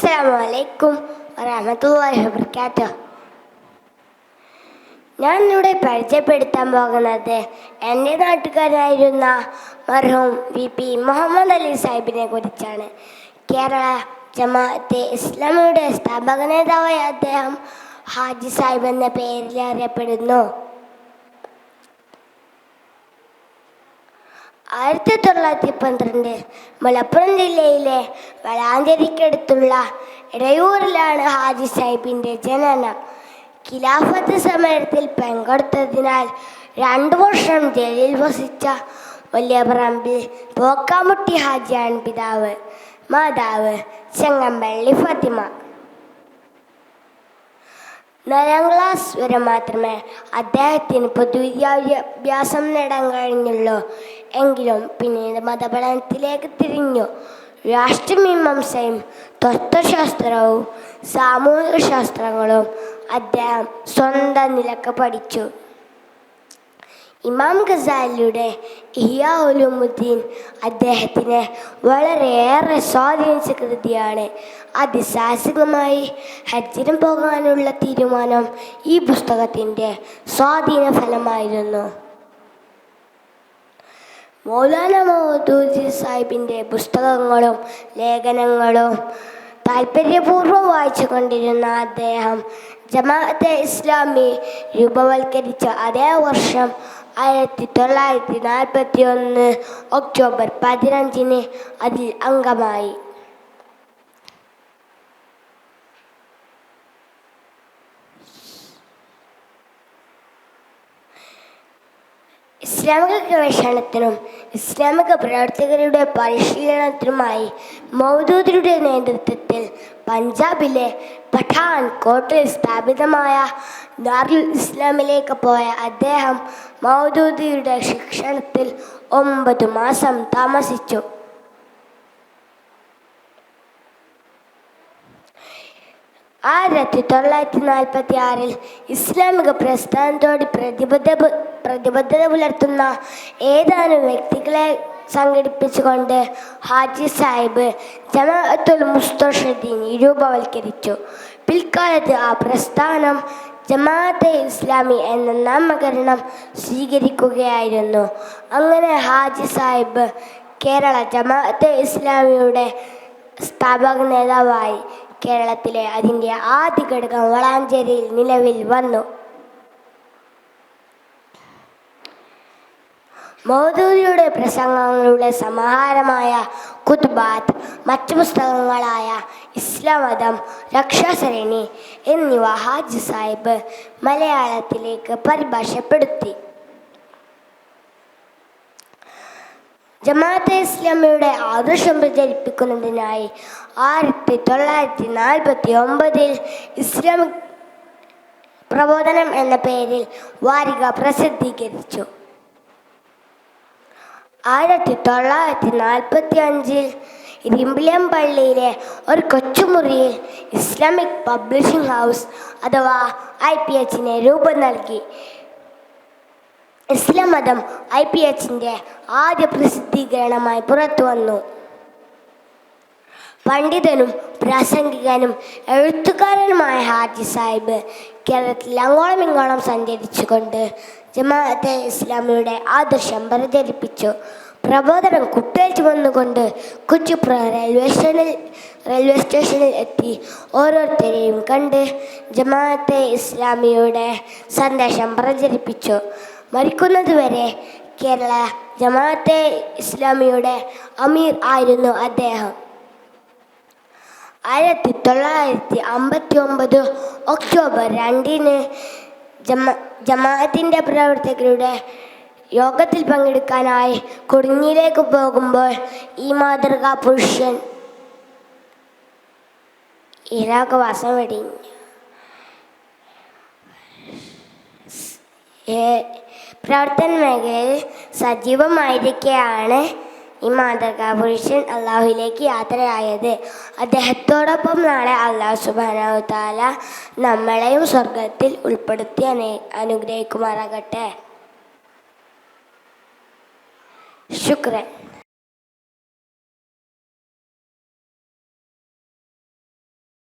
അസ്സലാമു വറഹ്മത്തുള്ളാഹി വബറകാതുഹു. ഞാൻ ഇവിടെ പരിചയപ്പെടുത്താൻ പോകുന്നത് എൻ്റെ നാട്ടുകാരായിരുന്ന മർഹൂം VP മുഹമ്മദ് അലി സാഹിബിനെ കുറിച്ചാണ്. കേരള ജമാഅത്തെ ഇസ്ലാമിയുടെ സ്ഥാപക നേതാവായ അദ്ദേഹം ഹാജി സാഹിബ് എന്ന പേരിൽ അറിയപ്പെടുന്നു. 1912 മലപ്പുറം ജില്ലയിലെ വളാഞ്ചേരിക്കടുത്തുള്ള ഇടയൂരിലാണ് ഹാജി സാഹിബിൻ്റെ ജനനം. ഖിലാഫത്ത് സമരത്തിൽ പങ്കെടുത്തതിനാൽ 2 വർഷം ജയിലിൽ വസിച്ച വലിയ പറമ്പിൽ പോക്കാമുട്ടി ഹാജിയാണ് പിതാവ്. മാതാവ് ചെങ്ങമ്പള്ളി ഫാത്തിമ. 4ാം ക്ലാസ് വരെ മാത്രമേ അദ്ദേഹത്തിന് പൊതുവിദ്യാഭ്യാസം നേടാൻ കഴിഞ്ഞുള്ളൂ. എങ്കിലും പിന്നീട് മതപഠനത്തിലേക്ക് തിരിഞ്ഞു. രാഷ്ട്രമീമാംസയും തത്വശാസ്ത്രവും സാമൂഹിക ശാസ്ത്രങ്ങളും അദ്ദേഹം സ്വന്തം നിലക്ക് പഠിച്ചു. ഇമാം ഗസാലിയുടെ ഇഹ്യാ ഉലൂമുദ്ദീൻ അദ്ദേഹത്തിനെ വളരെയേറെ സ്വാധീനിച്ച കൃതിയാണ്. അതിസാഹസികമായി ഹജ്ജിന് പോകാനുള്ള തീരുമാനം ഈ പുസ്തകത്തിൻ്റെ സ്വാധീന ഫലമായിരുന്നു. മൗലാന മൗദൂദി സാഹിബിൻ്റെ പുസ്തകങ്ങളും ലേഖനങ്ങളും താൽപ്പര്യപൂർവ്വം വായിച്ചു കൊണ്ടിരുന്ന അദ്ദേഹം ജമാഅത്തെ ഇസ്ലാമി രൂപവൽക്കരിച്ച അതേ വർഷം 1941 ഒക്ടോബർ 15 അതിൽ അംഗമായി. ഇസ്ലാമിക ഗവേഷണത്തിനും ഇസ്ലാമിക പ്രവർത്തകരുടെ പരിശീലനത്തിനുമായി മൗദൂദിയുടെ നേതൃത്വത്തിൽ പഞ്ചാബിലെ പഠാൻ കോട്ടിൽ സ്ഥാപിതമായ ദാറുൽ ഇസ്ലാമിലേക്ക് പോയ അദ്ദേഹം മൗദൂദിയുടെ ശിക്ഷണത്തിൽ 9 മാസം താമസിച്ചു. 1946 ഇസ്ലാമിക പ്രസ്ഥാനത്തോട് പ്രതിബദ്ധത പുലർത്തുന്ന ഏതാനും വ്യക്തികളെ സംഘടിപ്പിച്ചുകൊണ്ട് ഹാജി സാഹിബ് ജമാഅത്തുൽ മുസ്തർഷിദീൻ രൂപവൽക്കരിച്ചു. പിൽക്കാലത്ത് ആ പ്രസ്ഥാനം ജമാഅത്തെ ഇസ്ലാമി എന്ന നാമകരണം സ്വീകരിക്കുകയായിരുന്നു. അങ്ങനെ ഹാജി സാഹിബ് കേരള ജമാഅത്തെ ഇസ്ലാമിയുടെ സ്ഥാപക നേതാവായി. കേരളത്തിലെ അതിൻ്റെ ആദ്യ ഘടകം വളാഞ്ചേരിയിൽ നിലവിൽ വന്നു. മൗദൂദിയുടെ പ്രസംഗങ്ങളുടെ സമാഹാരമായ ഖുത്ബാത്ത്, മറ്റു പുസ്തകങ്ങളായ ഇസ്ലാം മതം, രക്ഷാസരണി എന്നിവ ഹാജി സാഹിബ് മലയാളത്തിലേക്ക് പരിഭാഷപ്പെടുത്തി. ജമാഅത്തെ ഇസ്ലാമിയുടെ ആദർശം പ്രചരിപ്പിക്കുന്നതിനായി 1949 ഇസ്ലാമിക് പ്രബോധനം എന്ന പേരിൽ വാരിക പ്രസിദ്ധീകരിച്ചു. 1945 ഇരുമ്പിളിയം പള്ളിയിലെ ഒരു കൊച്ചുമുറിയിൽ ഇസ്ലാമിക് പബ്ലിഷിംഗ് ഹൗസ് അഥവാ IPH രൂപം നൽകി. ഇസ്ലാം മതം IPH ആദ്യ പ്രസിദ്ധീകരണമായി പുറത്തു വന്നു. പണ്ഡിതനും പ്രാസംഗികനും എഴുത്തുകാരനുമായ ഹാജി സാഹിബ് കേരളത്തിൽ അങ്ങോളം ഇങ്ങോളം സഞ്ചരിച്ചുകൊണ്ട് ജമാഅത്തെ ഇസ്ലാമിയുടെ ആദർശം പ്രചരിപ്പിച്ചു. പ്രബോധനം കുട്ടികൾ ചുമന്നുകൊണ്ട് കുച്ചുപ്ര റെയിൽവേ സ്റ്റേഷനിൽ എത്തി ഓരോരുത്തരെയും കണ്ട് ജമാഅത്തെ ഇസ്ലാമിയുടെ സന്ദേശം പ്രചരിപ്പിച്ചു. മരിക്കുന്നതുവരെ കേരള ജമാഅത്തെ ഇസ്ലാമിയുടെ അമീർ ആയിരുന്നു അദ്ദേഹം. 1959 ഒക്ടോബർ 2 ജമാഅത്തിൻ്റെ പ്രവർത്തകരുടെ യോഗത്തിൽ പങ്കെടുക്കാനായി കൊടിഞ്ഞിയിലേക്ക് പോകുമ്പോൾ ഈ മാതൃകാ പുരുഷൻ ഇരാകവാസം വെടിഞ്ഞു. പ്രവർത്തന മേഖലയിൽ സജീവമായിരിക്കെയാണ് ഈ മാതൃകാ പുരുഷൻ അള്ളാഹുവിലേക്ക് യാത്രയായത്. അദ്ദേഹത്തോടൊപ്പം നാളെ അള്ളാഹു സുബ്ഹാനഹു വ തആല നമ്മളെയും സ്വർഗത്തിൽ ഉൾപ്പെടുത്തി അനുഗ്രഹിക്കുമാറാകട്ടെ. ശുക്രൻ.